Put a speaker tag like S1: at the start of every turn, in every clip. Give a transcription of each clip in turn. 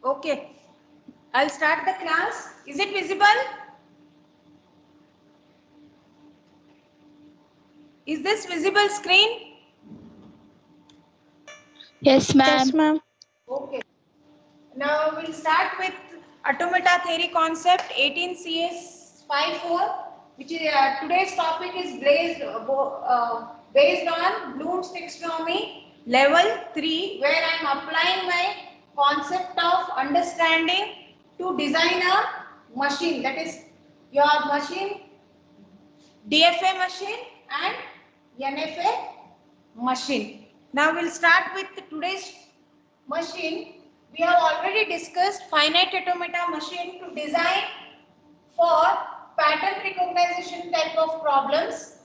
S1: Okay, I'll start the class. Is it visible? Is this visible screen?
S2: Yes, ma'am.
S3: Yes, ma'am.
S1: Okay. Now we'll start with automata theory concept 18 CS 54, which is today's topic is based on Bloom's taxonomy level 3, where I am applying my concept of understanding to design a machine, that is your machine, DFA machine and NFA machine. Now we'll start with today's machine. We have already discussed finite automata machine to design for pattern recognition type of problems.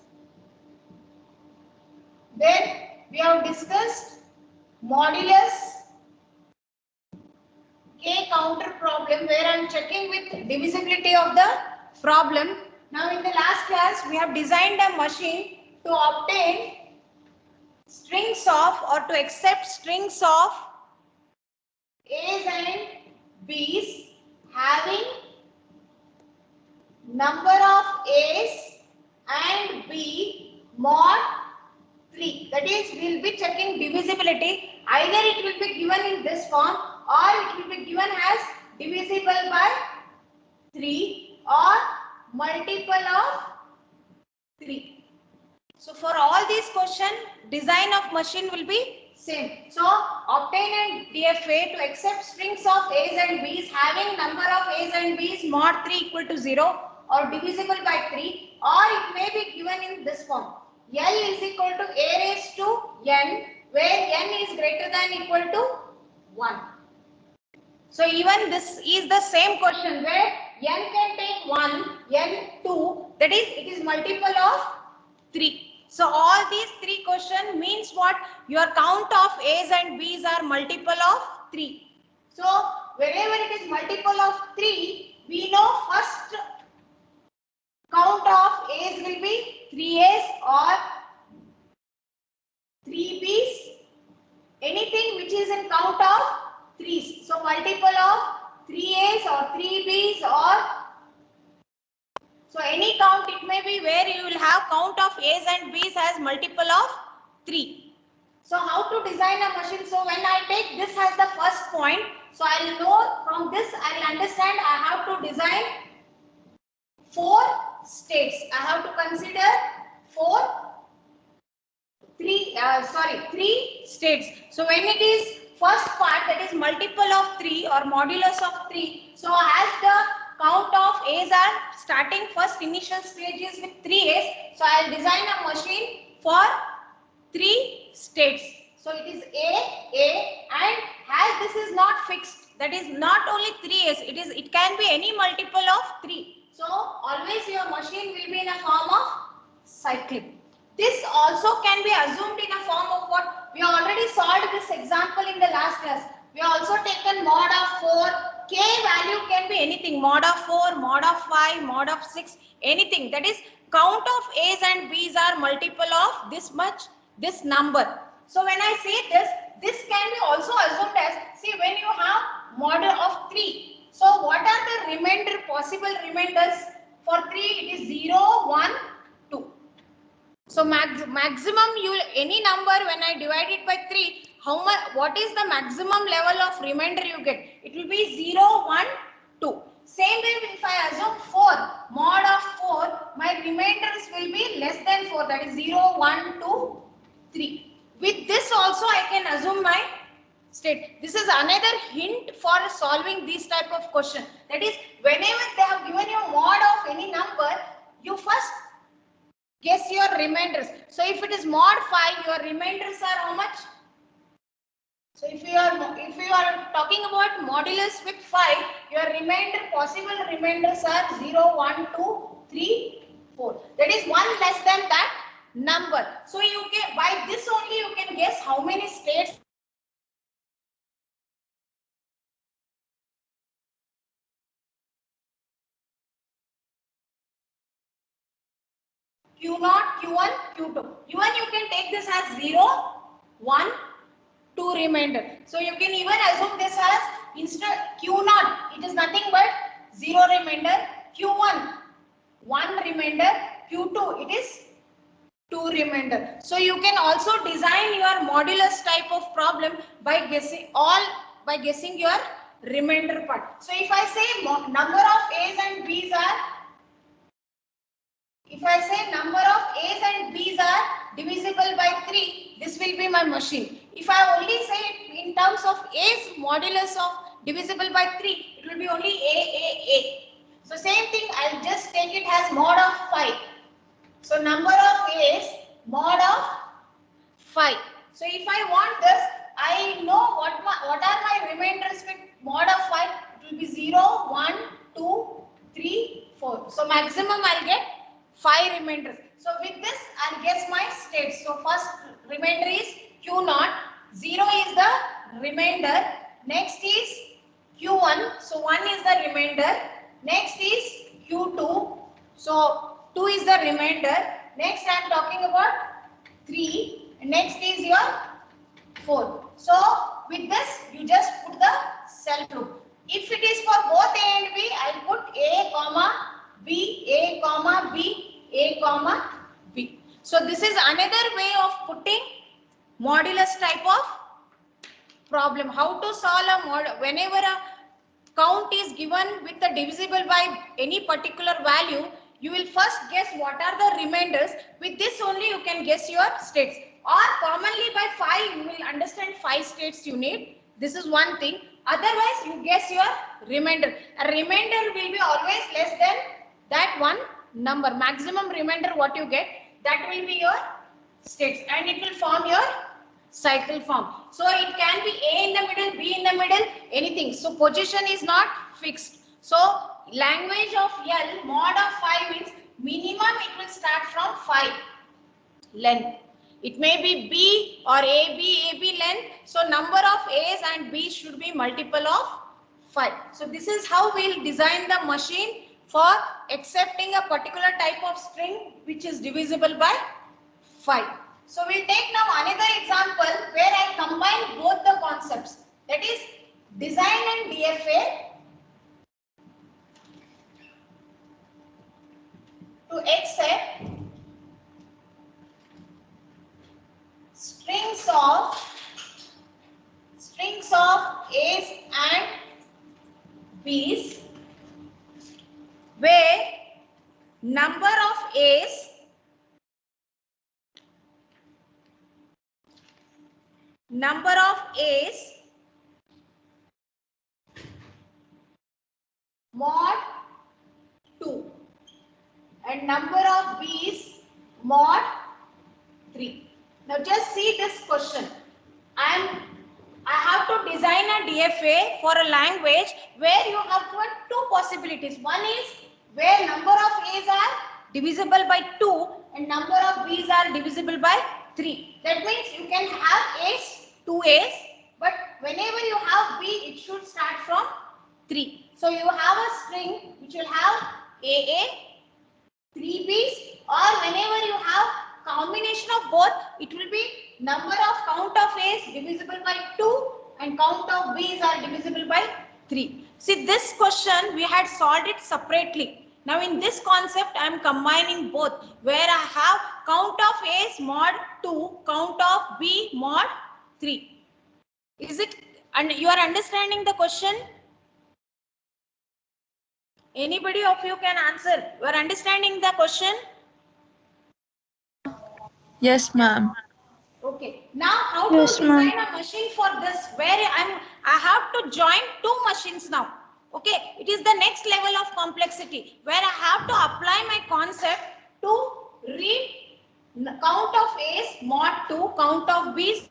S1: Then we have discussed modulus K counter problem, where I am checking with divisibility of the problem. Now in the last class we have designed a machine to obtain strings of or to accept strings of A's and B's having number of A's and B mod 3. That is, we will be checking divisibility. Either it will be given in this form or it will be given as divisible by 3 or multiple of 3. So for all these questions, design of machine will be same. So obtain a DFA to accept strings of A's and B's having number of A's and B's mod 3 equal to 0 or divisible by 3, or it may be given in this form. L is equal to A raised to N, where N is greater than equal to 1. So even this is the same question where N can take 1, N 2, that is it is multiple of 3. So all these three questions means what? Your count of A's and B's are multiple of 3. So wherever it is multiple of 3, we know first count of A's will be 3A's or 3B's. Anything which is in count of 3's. So multiple of 3A's or 3B's or so any count it may be where you will have count of A's and B's as multiple of 3. So how to design a machine? So when I take this as the first point, so I will know from this I will understand I have to design 4 states. I have to consider 3 states. So when it is first part, that is multiple of 3 or modulus of 3. So as the count of A's are starting first initial stages with 3 A's. So I will design a machine for 3 states. So it is A, and as this is not fixed, that is not only 3 A's, it can be any multiple of 3. So always your machine will be in a form of cyclic. This also can be assumed in a form of what? We already solved this example in the last class. We also taken mod of 4. K value can be anything. Mod of 4, mod of 5, mod of 6, anything. That is count of A's and B's are multiple of this much, this number. So when I say this can be also assumed as, see when you have model of 3. So what are the possible remainders? For 3 it is 0, 1, 2. So maximum any number when I divide it by 3, how much? What is the maximum level of remainder you get? It will be 0, 1, 2. Same way if I assume 4, mod of 4, my remainders will be less than 4, that is 0, 1, 2, 3. With this also I can assume my state. This is another hint for solving this type of question. That is, whenever they have given you mod of any number, you first guess your remainders. So if it is mod 5, your remainders are how much? So if you are talking about modulus with 5, your possible remainders are 0, 1, 2, 3, 4. That is 1 less than that number. So you can, by this only you can guess how many states Q0, Q1, Q2. Q1 you can take this as 0, 1, 2 remainder. So you can even assume this as instead Q0, it is nothing but 0 remainder, Q1 1 remainder, Q2 it is 2 remainder. So you can also design your modulus type of problem by guessing your remainder part. So if I say number of A's and B's are, if I say number of A's and B's are divisible by 3, this will be my machine. If I only say it in terms of A's modulus of divisible by 3, it will be only A. So same thing, I'll just take it as mod of 5. So number of A's mod of 5. So if I want this, I know what are my remainders with mod of 5. It will be 0, 1, 2, 3, 4. So maximum I'll get 5 remainders. So with this I'll guess my states. So first remainder is Q0. 0 is the remainder. Next is Q1. So 1 is the remainder. Next is Q2. So 2 is the remainder. Next I am talking about 3. Next is your 4. So with this you just put the self loop. If it is for both A and B, I will put A comma B, A comma B, A comma B. So this is another way of putting modulus type of problem. How to solve a model whenever a count is given with the divisible by any particular value, you will first guess what are the remainders. With this only you can guess your states. Or commonly by 5 you will understand 5 states you need. This is one thing. Otherwise you guess your remainder. A remainder will be always less than that one number. Maximum remainder what you get, that will be your states and it will form your cycle form. So it can be A in the middle, B in the middle, anything. So position is not fixed. So language of L mod of 5 means minimum it will start from 5 length. It may be B or AB length. So number of A's and B's should be multiple of 5. So this is how we'll design the machine for accepting a particular type of string which is divisible by 5. So we'll take now another example where I combine both the concepts, that is design and DFA to accept strings of A's and B's where number of A's mod 2 and number of B's mod 3. Now just see this question. I have to design a DFA for a language where you have got two possibilities. One is where number of A's are divisible by 2 and number of B's are divisible by 3. That means you can have A's, 2 A's, but whenever you have B, it should start from 3. So you have a string which will have AA, 3 B's, or whenever you have combination of both, it will be number of count of A's divisible by 2 and count of B's are divisible by 3. See, this question we had solved it separately. Now in this concept I am combining both where I have count of A's mod 2, count of B mod 3. Is it, and you are understanding the question? Anybody of you can answer. You are understanding the question?
S2: Yes, ma'am.
S1: Okay. Now how to design a machine for this where I have to join two machines now. Okay. It is the next level of complexity where I have to apply my concept to read count of A's mod 2, count of B's.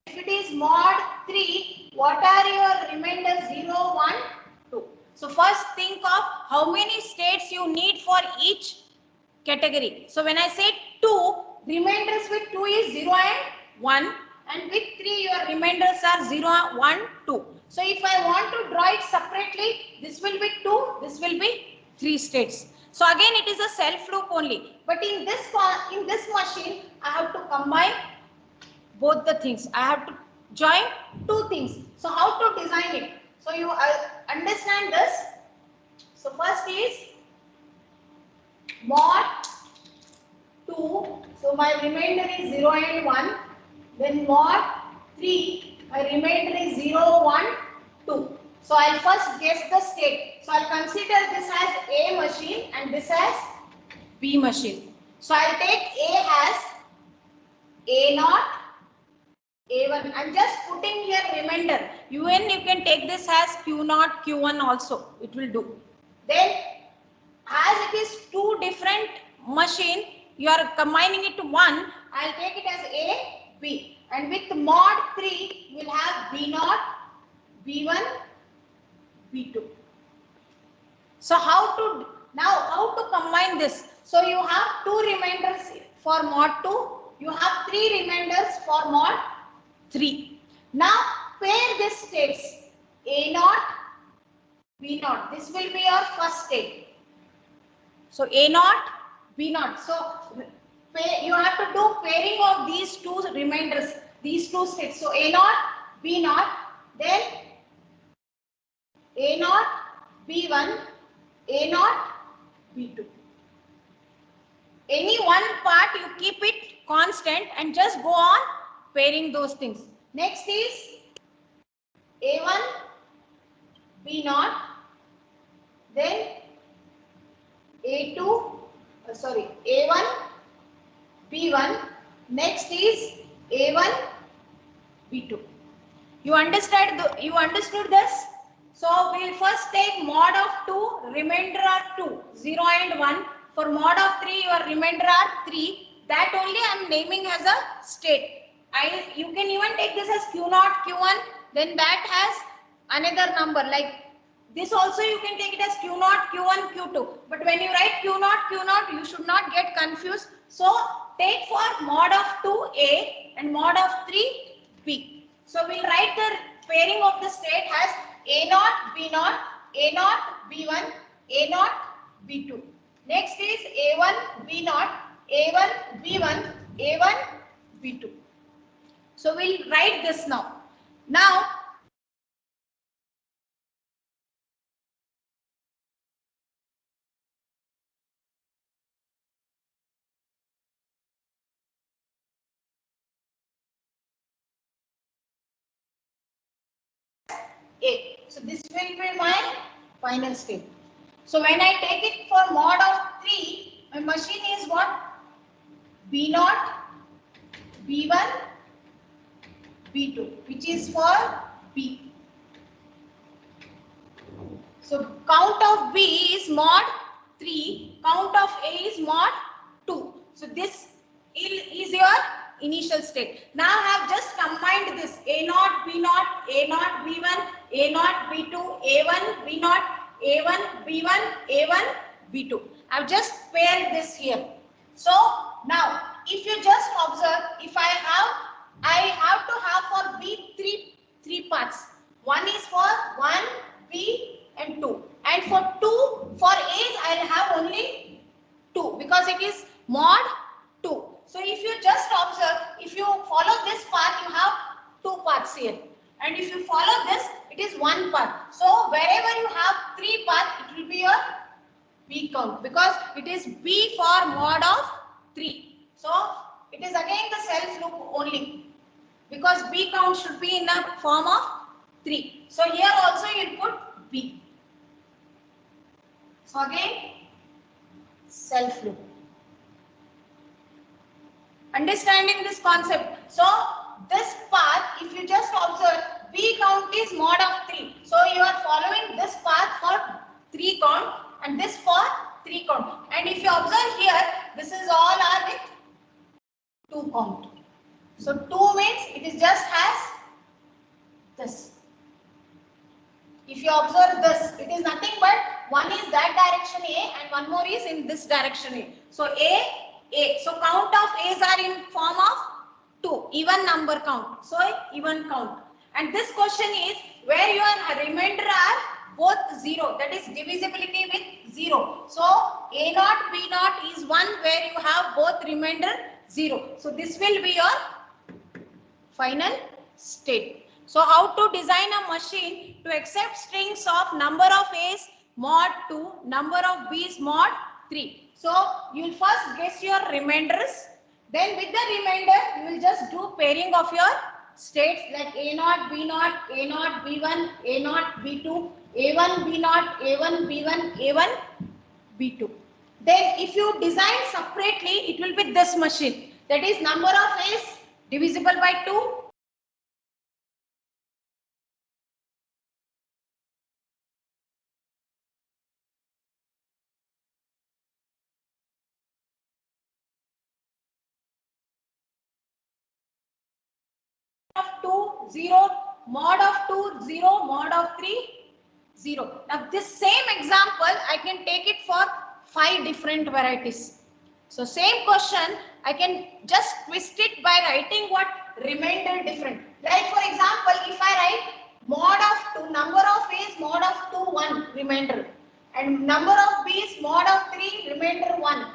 S1: If it is mod 3, what are your remainders 0, 1, 2? So first think of how many states you need for each category. So when I say 2, remainders with 2 is 0 and 1, and with 3 your remainders are 0, 1, 2. So if I want to draw it separately, this will be 2, this will be 3 states. So again it is a self loop only. But in this machine, I have to combine both the things. I have to join two things. So how to design it? So you understand this. So first is mod 2. So my remainder is 0 and 1. Then mod 3. My remainder is 0, 1, 2. So I'll first guess the state. So I'll consider this as A machine and this as B machine. So I'll take A as A0, A1. I'm just putting here remainder. Even you can take this as Q0, Q1 also. It will do. Then as it is two different machine, you are combining it to one. I'll take it as A, B. And with mod 3, we'll have B0, B1, B2. So how to combine this? So you have two remainders for mod 2. You have three remainders for mod 3. Now pair this states A0, B0. This will be your first state. So A0, B0. So you have to do pairing of these two remainders, these two states. So A0, B0, then A0, B1, A0, B2. Any one part you keep it constant and just go on pairing those things. Next is A1, B0, then A1, B1. Next is A1, B2. You understood this? So we will first take mod of 2, remainder are 2, 0 and 1. For mod of 3, your remainder are 3. That only I am naming as a state. You can even take this as Q0, Q1. Then that has another number. Like this also you can take it as Q0, Q1, Q2. But when you write Q0, Q0, you should not get confused. So take for mod of 2 A and mod of 3 B. So we'll write the pairing of the state as A0, B0, A0, B1, A0, B2. Next is A1, B0, A1, B1, A1, B2. So we'll write this now. Now, A. So this will be my final state. So when I take it for mod of 3, my machine is what? B0, B1, B2, which is for B. So count of B is mod 3, count of A is mod 2. So this is your initial state. Now I have just combined this A0, B0, A0, B1, A0, B2, A1, B0, A1, B1, A1, B2. I have just paired this here. So now if you just observe, if I have to have for B three parts. One is for 1, B and 2. And for A's I will have only 2 because it is mod 2. So if you just observe, if you follow this path, you have 2 paths here. And if you follow this, it is 1 path. So wherever you have 3 paths, it will be your B count because it is B for mod of 3. So it is again the self loop only because B count should be in the form of 3. So here also you will put B. So again self loop. Understanding this concept. So this path, if you just observe, B count is mod of 3. So you are following this path for 3 count and this for 3 count. And if you observe here, this is all are with 2 count. So 2 means it is just as this. If you observe this, it is nothing but one is that direction A and one more is in this direction A. So A. So count of A's are in form of 2, even number count. So even count. And this question is where your remainder are both 0, that is divisibility with 0. So A naught B naught is 1 where you have both remainder 0. So this will be your final state. So how to design a machine to accept strings of number of A's mod 2, number of B's mod 3. So you will first guess your remainders. Then with the remainder, you will just do pairing of your states like A naught, B naught, A naught, B1, A naught, B2, A1, B naught, A1, B1, A1, B2. Then if you design separately, it will be this machine. That is number of A's divisible by 2. Of 2, 0, mod of 2, 0, mod of 3, 0. Now this same example, I can take it for 5 different varieties. So same question, I can just twist it by writing what remainder different. Like for example, if I write mod of 2, number of A's mod of 2, 1 remainder. And number of B's mod of 3 remainder 1.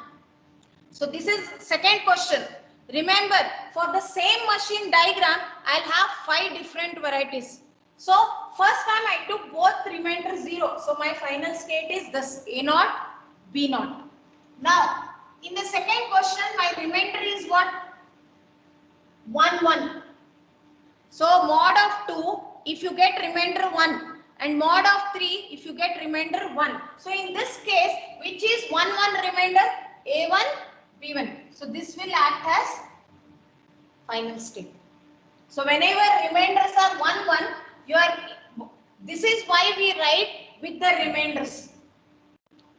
S1: So this is second question. Remember, for the same machine diagram, I'll have 5 different varieties. So first time I took both remainder 0. So my final state is this A naught, B naught. Now, in the second question, my remainder is what? 1, 1. So mod of 2, if you get remainder 1. And mod of 3, if you get remainder 1. So in this case, which is 1, 1 remainder? A1, B1. So this will act as final state. So whenever remainders are 1, 1, this is why we write with the remainders.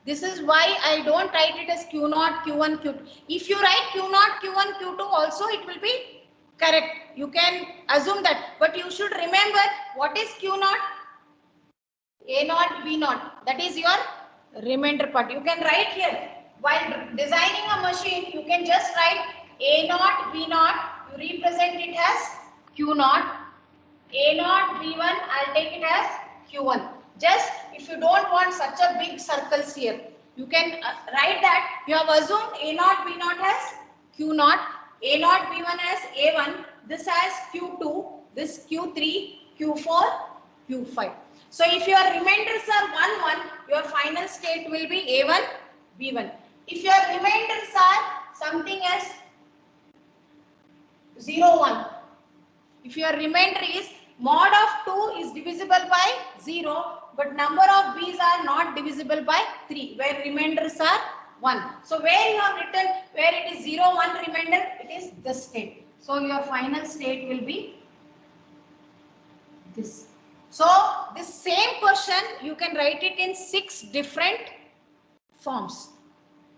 S1: This is why I don't write it as Q0, Q1, Q2. If you write Q0, Q1, Q2 also, it will be correct. You can assume that. But you should remember what is Q0? A0, B0. That is your remainder part. You can write here. While designing a machine, you can just write A0, B0. You represent it as Q0. A0, B1, I'll take it as Q1. Just if you don't want such a big circles here, you can write that you have assumed A0, B0 as Q0, A0, B1 as A1, this as Q2, this Q3, Q4, Q5. So if your remainders are 1, 1, your final state will be A1, B1. If your remainders are something as 0, 1, if your remainder is mod of 2 is divisible by 0, but number of B's are not divisible by 3, where remainders are 1. So where you have written, where it is 0, 1 remainder, it is this state. So your final state will be this. So this same question, you can write it in 6 different forms.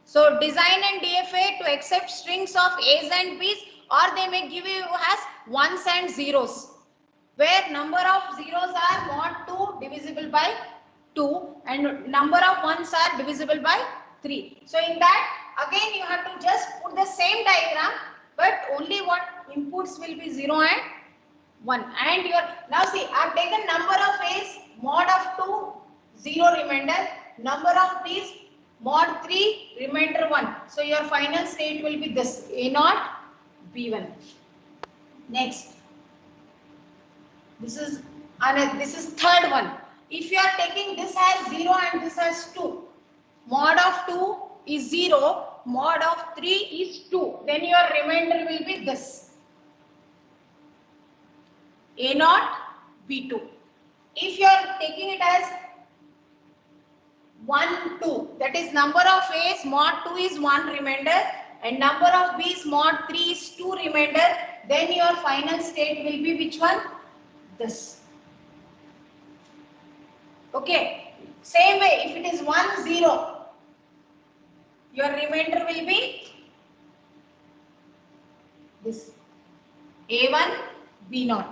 S1: So design and DFA to accept strings of A's and B's, or they may give you as ones and zeros, where number of zeros are mod 2 divisible by 2 and number of ones are divisible by 3. So in that, again you have to just put the same diagram, but only what inputs will be 0 and 1. And your, now see, I have taken number of A's mod of 2, 0 remainder, number of B's mod 3, remainder 1. So your final state will be this A0, B1. Next, this is third one. If you are taking this as 0 and this as 2, mod of 2 is 0, mod of 3 is 2, then your remainder will be this A0, B2. If you are taking it as 1, 2, that is number of A's mod 2 is 1 remainder and number of B's mod 3 is 2 remainder, then your final state will be which one? This. Okay. Same way, if it is 1, 0, your remainder will be this A1, B0.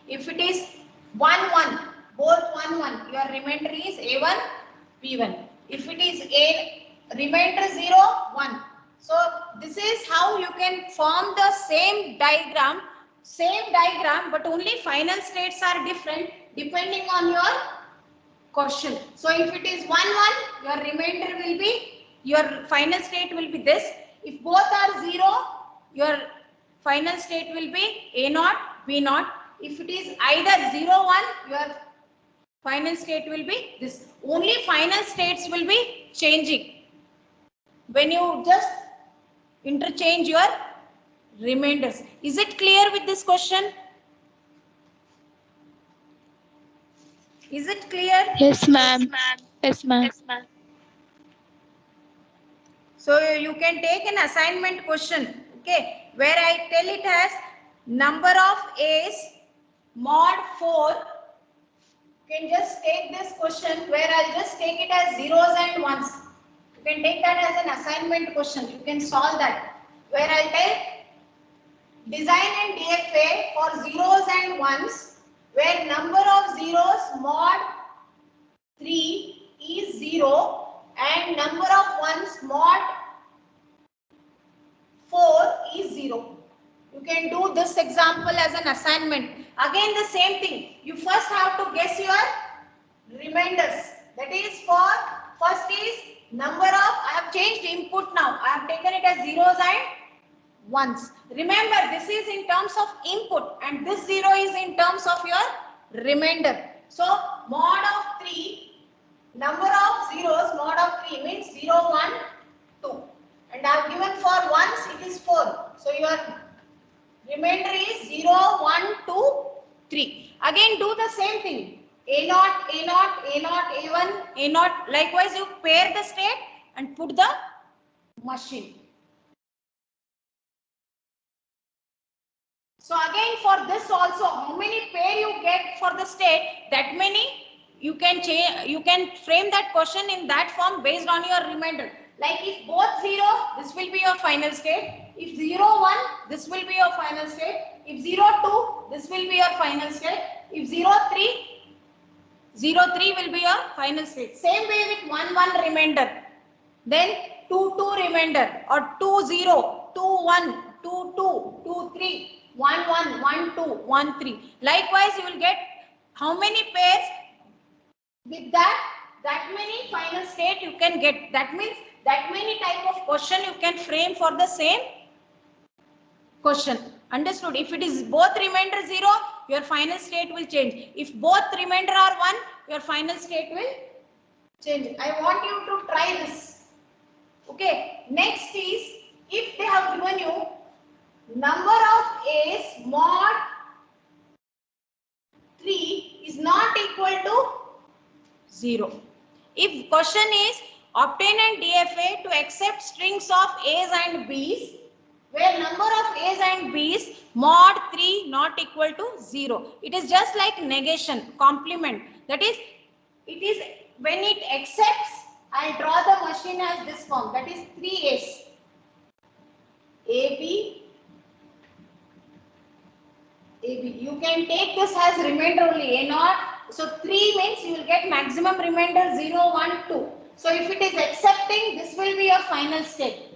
S1: If it is 1, 1, both 1, 1, your remainder is A1, B1. If it is A, remainder 0, 1. So this is how you can form the same diagram, but only final states are different depending on your question. So if it is 1, 1, your remainder will be, your final state will be this. If both are 0, your final state will be A0, B0. If it is either 0, 1, your final state will be this. Only final states will be changing when you just interchange your remainders. Is it clear with this question? Is it clear?
S2: Yes, ma'am. Yes, ma'am.
S1: So you can take an assignment question, okay, where I tell it as number of A's mod 4. You can just take this question where I'll just take it as zeros and ones. You can take that as an assignment question. You can solve that. Where I'll tell design an DFA for zeros and ones, where number of zeros mod 3 is 0 and number of ones mod 4 is 0. You can do this example as an assignment. Again the same thing. You first have to guess your remainders. That is for first is number of, I have changed input now. I have taken it as zeros and ones. Remember this is in terms of input and this 0 is in terms of your remainder. So mod of 3, number of zeros mod of 3 means 0, 1, 2. And I have given for ones it is 4. So your remainder is 0, 1, 2, 3. Again do the same thing. A0, A0, A0, A1, A0. Likewise you pair the state and put the machine. So again for this also, how many pair you get for the state, that many you can change, you can frame that question in that form based on your remainder. Like if both 0, this will be your final state. If 0, 1, this will be your final state. If 0, 2, this will be your final state. If 0, 3, 0, 3 will be your final state. Same way with 1, 1 remainder. Then 2, 2 remainder or 2, 0, 2, 1, 2, 2, 2, 3. 1, 1, 1, 2, 1, 3. Likewise, you will get how many pairs? With that many final state you can get. That means that many type of question you can frame for the same question. Understood? If it is both remainder 0, your final state will change. If both remainder are 1, your final state will change. I want you to try this. Okay. Next is, if they have given you number of A's mod 3 is not equal to 0. If question is obtain an DFA to accept strings of A's and B's, where number of A's and B's mod 3 not equal to 0. It is just like negation, complement. That is, it is when it accepts, I draw the machine as this form. That is 3 A's. AB. You can take this as remainder only, A0. So 3 means you will get maximum remainder 0, 1, 2. So if it is accepting, this will be your final state.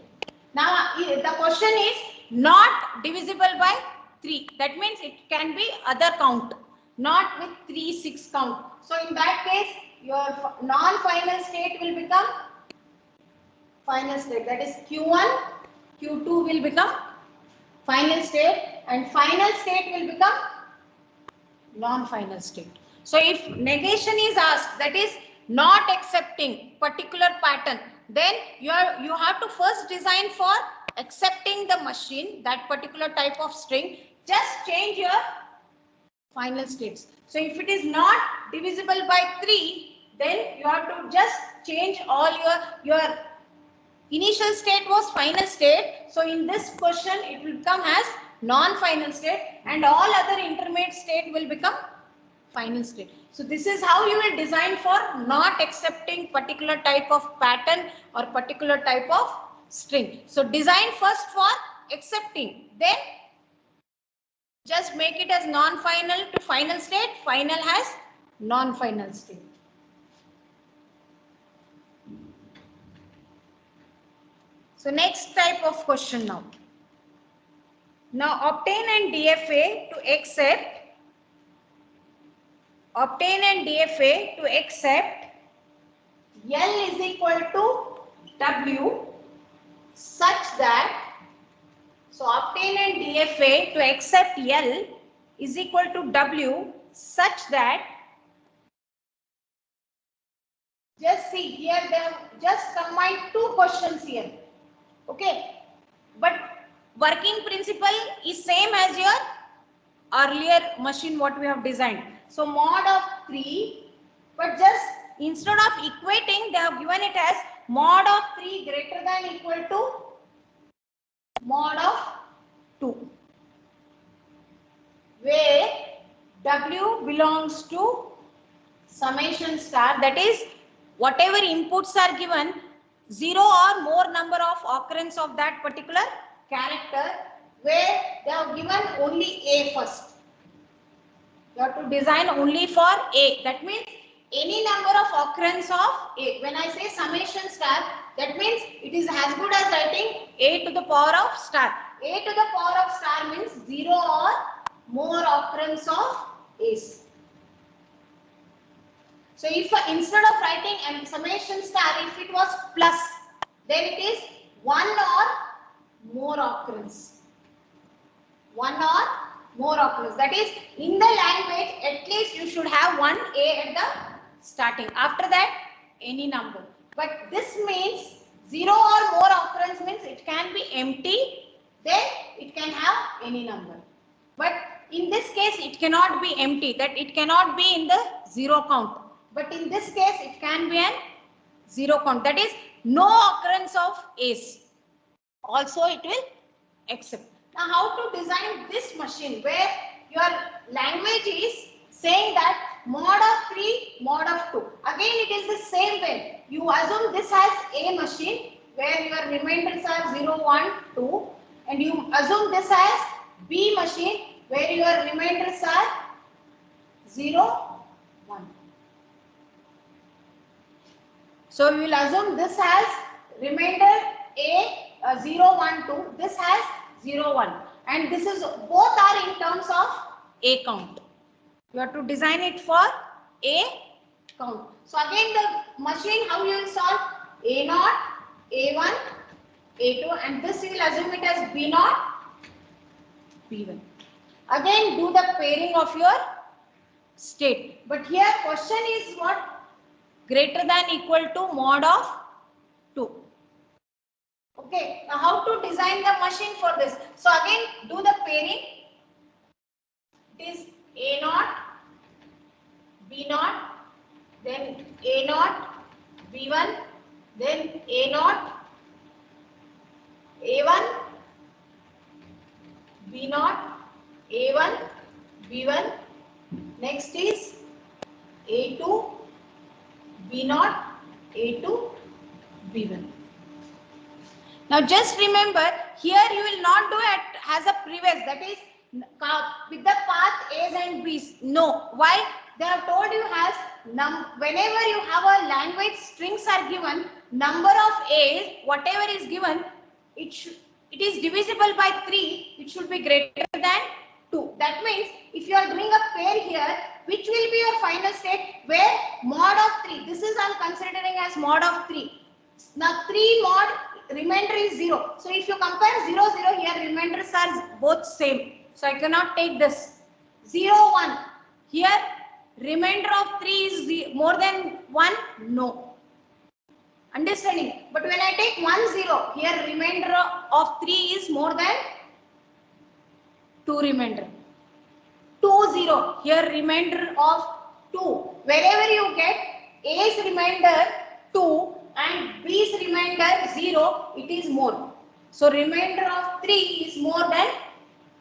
S1: Now the question is not divisible by 3. That means it can be other count, not with 3, 6 count. So in that case, your non-final state will become final state. That is Q1, Q2 will become final state and final state will become non-final state. So if negation is asked, that is not accepting particular pattern, then you have to first design for accepting the machine, that particular type of string. Just change your final states. So if it is not divisible by 3, then you have to just change all your initial state was final state. So in this question, it will come as non-final state and all other intermediate state will become final state. So this is how you will design for not accepting particular type of pattern or particular type of string. So design first for accepting, then just make it as non-final to final state, final has non-final state. So next type of question now. Now obtain and DFA to accept L is equal to W such that, so obtain and DFA to accept L is equal to W such that, just see here they have just combined two questions here. Okay, but working principle is same as your earlier machine what we have designed. So mod of 3, but just instead of equating they have given it as mod of 3 greater than equal to mod of 2, where W belongs to summation star, that is whatever inputs are given, 0 or more number of occurrence of that particular character, where they have given only A first. You have to design only for A. That means any number of occurrence of A. When I say summation star, that means it is as good as writing A to the power of star. A to the power of star means 0 or more occurrence of A's. So if instead of writing and summation star, if it was plus, then it is 1 or more occurrence. 1 or more occurrence. That is, in the language, at least you should have one A at the starting. After that, any number. But this means 0 or more occurrence means it can be empty, then it can have any number. But in this case, it cannot be empty, that it cannot be in the 0 count. But in this case, it can be an 0 count. That is, no occurrence of A's. Also, it will accept. Now, how to design this machine where your language is saying that mod of 3, mod of 2. Again, it is the same way. You assume this has A machine where your remainders are 0, 1, 2. And you assume this has B machine where your remainders are 0, 1. So you will assume this has remainder A 0, 1, 2. This has 0, 1. And this is both are in terms of A count. You have to design it for A count. So again the machine how you will solve A0, A1, A2 and this you will assume it as B0, B1. Again do the pairing of your state. But here question is what? Greater than equal to mod of 2. Okay, now how to design the machine for this? So again do the pairing. It is A0, B0, then A0, B1, then A0, A1, B0, A1, B1. Next is A2, B0, A2, B1. Now just remember here you will not do it as a previous, that is with the path A's and B's. No. Why? They have told you as whenever you have a language strings are given, number of A's, whatever is given, it is divisible by 3, it should be greater than 2. That means if you are doing a pair here, which will be your final state where mod of 3, this is I am considering as mod of 3. Now 3 mod remainder is 0. So if you compare 0, 0 here remainders are both same. So I cannot take this 0, 1. Here remainder of 3 is more than 1. No. Understanding? But when I take 1, 0, here remainder of 3 is more than 2 remainder. 2, 0. Here remainder of 2. Wherever you get A's remainder 2 and B's remainder 0, it is more. So remainder of 3 is more than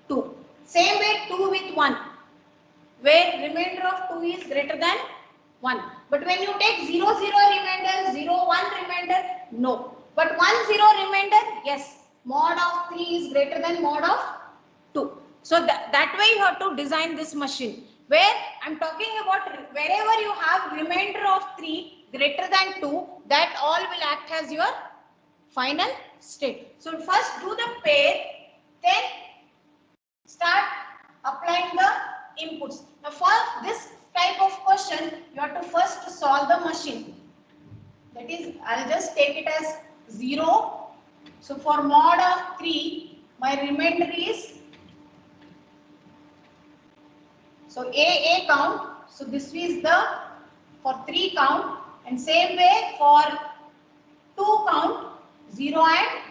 S1: 2. Same way 2 with 1, where remainder of 2 is greater than 1. But when you take 0, 0 remainder, 0, 1 remainder, no. But 1, 0 remainder, yes. Mod of 3 is greater than mod of 2. So that way you have to design this machine. Where I'm talking about wherever you have remainder of 3 greater than 2, that all will act as your final state. So first do the pair, then start applying the inputs. Now for this type of question, you have to first solve the machine. That is, I'll just take it as 0. So for mod of 3, my remainder is, so A count. So this is the for 3 count, and same way for 2 count, 0 and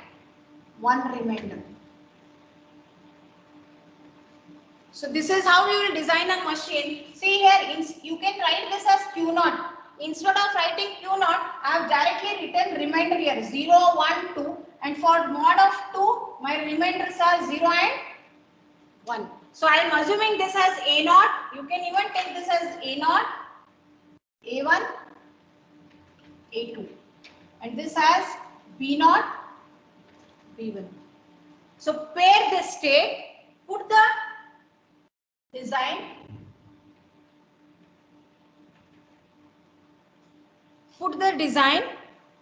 S1: 1 remainder. So this is how you will design a machine. See here, you can write this as Q0. Instead of writing Q0, I have directly written remainder here 0, 1, 2, and for mod of 2, my remainders are 0 and 1. So I am assuming this as A0. You can even take this as A0, A1, A2, and this as B0, B1. So pair this state, put the design,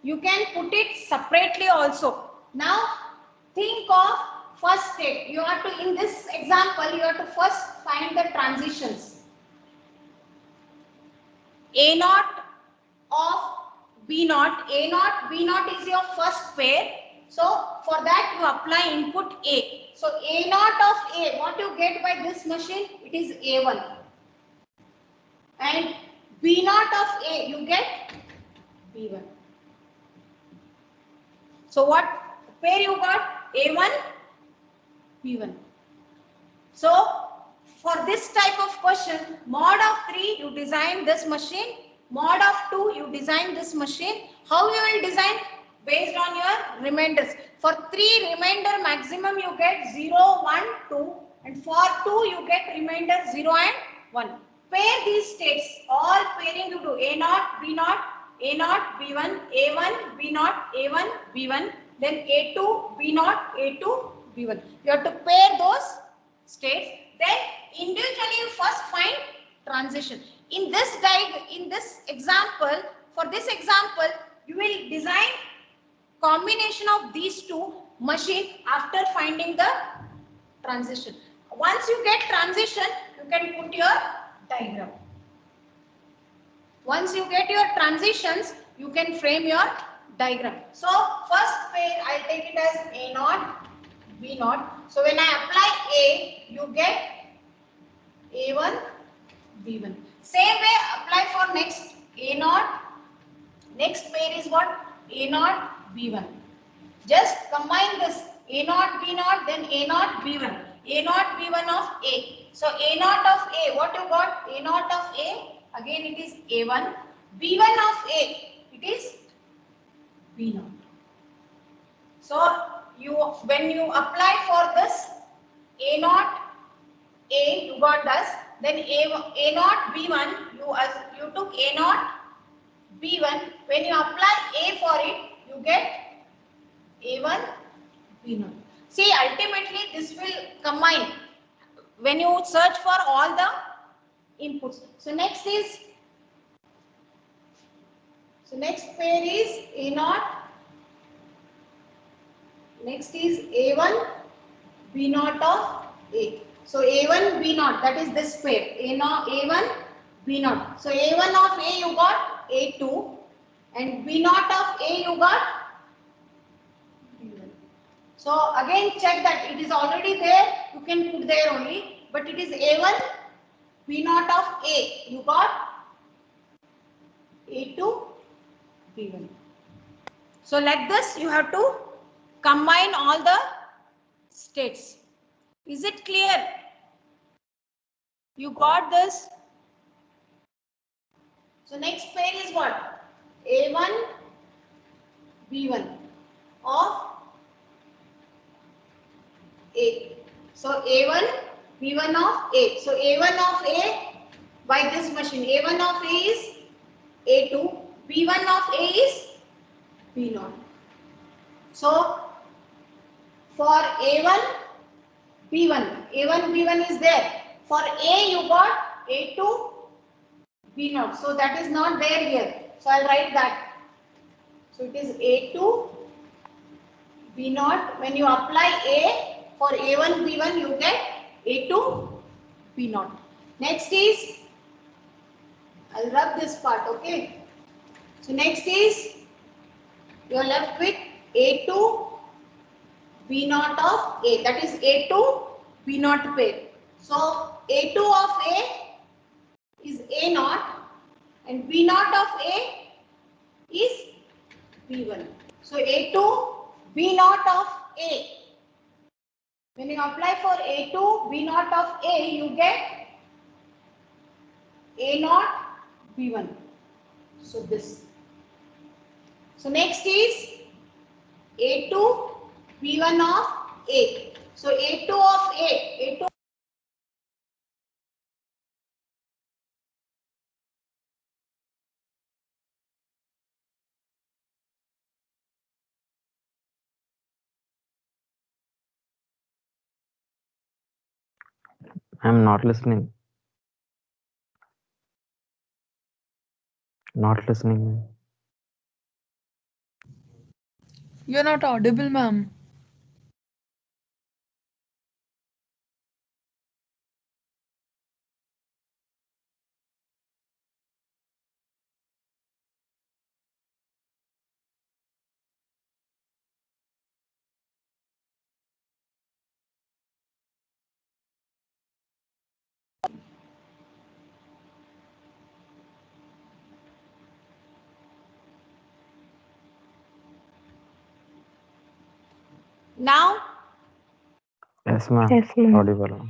S1: you can put it separately also. Now think of first state. You have to, in this example, you have to first find the transitions. A0 of B0, A0, B0 is your first pair. So for that you apply input A. So A0 of A, what you get by this machine? It is A1. And B0 of A, you get B1. So what pair you got? A1, B1. So for this type of question, mod of 3, you design this machine. Mod of 2, you design this machine. How you will design? Based on your remainders. For 3 remainder maximum you get 0, 1, 2, and for 2 you get remainder 0 and 1. Pair these states, all pairing you do A0, B0, A0, B1, A1, B0, A1, B1, then A2, B0, A2, B1. You have to pair those states. Then individually you first find transition. In this example, for this example, you will design combination of these two machines after finding the transition. Once you get transition, you can put your diagram. Once you get your transitions, you can frame your diagram. So first pair, I'll take it as A0, B0. So when I apply A, you get A1, B1. Same way apply for next A0. Next pair is what? A0, B1. Just combine this A0, B0, then A0, B1. A0, B1 of A. So A0 of A, what you got? A0 of A, again it is A1. B1 of A, it is B0. So when you apply for this A0, A, you got this. Then A0, B1, you took A0, B1. When you apply A for it, you get A1, B0. See, ultimately this will combine when you search for all the inputs. So next pair is A0. Next is A1, B0 of A. So A1, B0, that is this pair. A1, B0. So A1 of A you got A2, and B0 of A you got B1. So again check that it is already there. You can put there only, but it is A1, B0 of A. You got A2, B1. So like this, you have to combine all the states. Is it clear? You got this? So next pair is what? A1, B1 of A. So A1, B1 of A. So A1 of A by this machine. A1 of A is A2. B1 of A is B0. So for A1, B1, A1, B1 is there. For A you got A2 B naught. So that is not there here. So I'll write that. So it is A2 B naught. When you apply A for A1 B1, you get A2 B naught. Next is, I'll rub this part, okay? So next is, you're left with A2 B naught of A. That is A2 B naught pair. So A2 of A is A naught and B naught of A is B1. So A2 B naught of A. When you apply for A2 B naught of A, you get A naught B1. So this. So next is A2 B1 of A. So A2 of A. A2
S3: I'm not listening. Not listening.
S2: You're not audible, ma'am.
S1: now,
S3: Yes, ma'am.
S2: Yes, ma'am.
S3: Audible.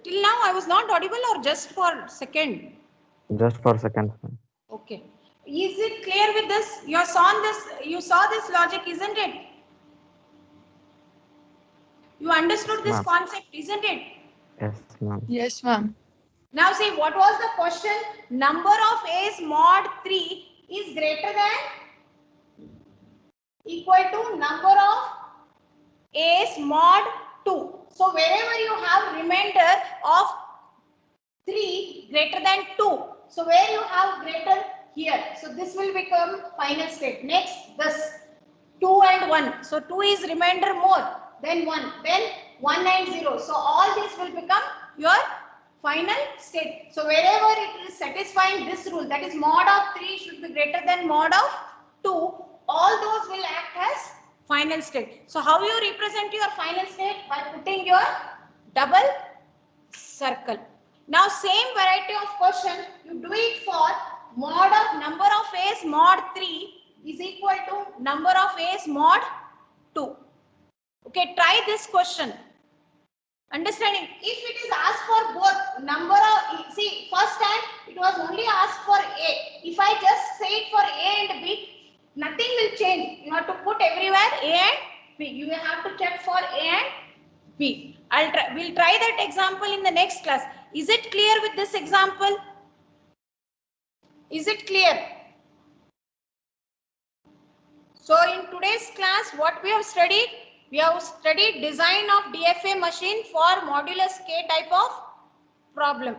S1: till now I was not audible or just for second?
S3: Just for seconds, ma'am.
S1: Okay. Is it clear with this? You saw this logic, isn't it? You understood this
S3: Ma'am.
S1: concept, isn't it?
S3: Yes, ma'am.
S2: Yes, ma'am.
S1: Now see, what was the question? Number of A's mod 3 is greater than equal to number of A's mod 2. So wherever you have remainder of 3 greater than 2. So where you have greater here. So this will become final state. Next, this 2 and 1. So 2 is remainder more than 1. Then 1 and 0. So all this will become your final state. So wherever it is satisfying this rule, that is mod of 3 should be greater than mod of 2, all those will act as final state. So how you represent your final state? By putting your double circle. Now same variety of question, you do it for mod of number of A's mod 3 is equal to number of A's mod 2. Okay, try this question. Understanding, if it is asked for both number of, see first time it was only asked for A. If I just say it for A and B, nothing will change. You have to put everywhere A and B. You will have to check for A and B. We'll try that example in the next class. Is it clear with this example? Is it clear? So in today's class, what we have studied? We have studied design of DFA machine for modulus K type of problem.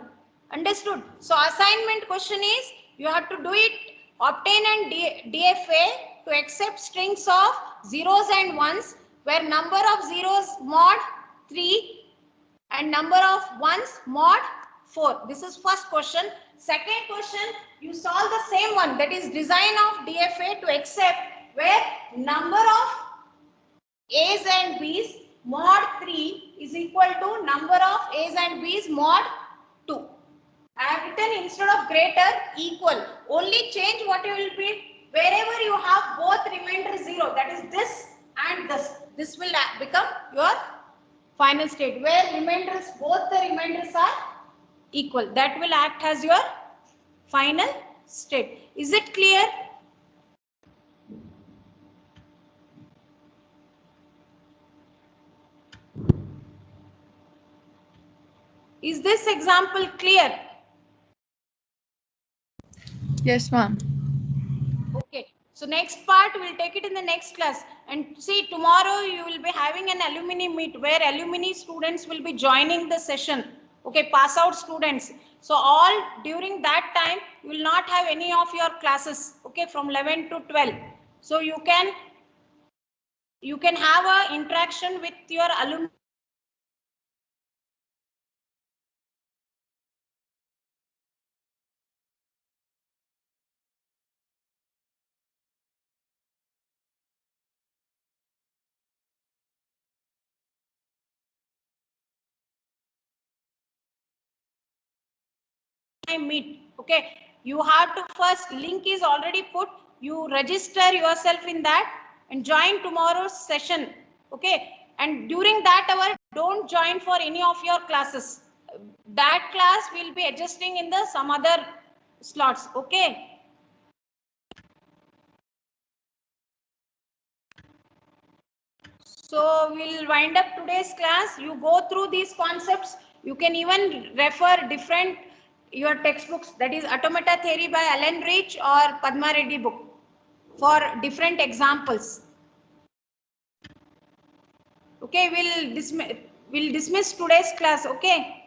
S1: Understood? So assignment question is, you have to do it, obtain an DFA to accept strings of zeros and ones, where number of zeros mod 3 and number of ones mod 4. This is first question. Second question, you solve the same one, that is design of DFA to accept where number of A's and B's mod 3 is equal to number of A's and B's mod 2. I have written instead of greater, equal. Only change what you will be, wherever you have both remainder 0, that is this and this. This will become your final state, where remainders, both the remainders are equal. That will act as your final state. Is it clear? Is this example clear?
S2: Yes, ma'am.
S1: Okay. So next part we'll take it in the next class. And see, tomorrow you will be having an alumni meet where alumni students will be joining the session. Okay, pass out students. So all during that time you will not have any of your classes. Okay, from 11 to 12. So you can have a interaction with your alumni. Meet. Okay, you have to first, link is already put, you register yourself in that and join tomorrow's session. Okay, and during that hour don't join for any of your classes. That class will be adjusting in the some other slots. Okay, so we'll wind up today's class. You go through these concepts. You can even refer different your textbooks, that is Automata Theory by Alan Rich or Padma Reddy book for different examples. Okay, we'll dismiss today's class. Okay.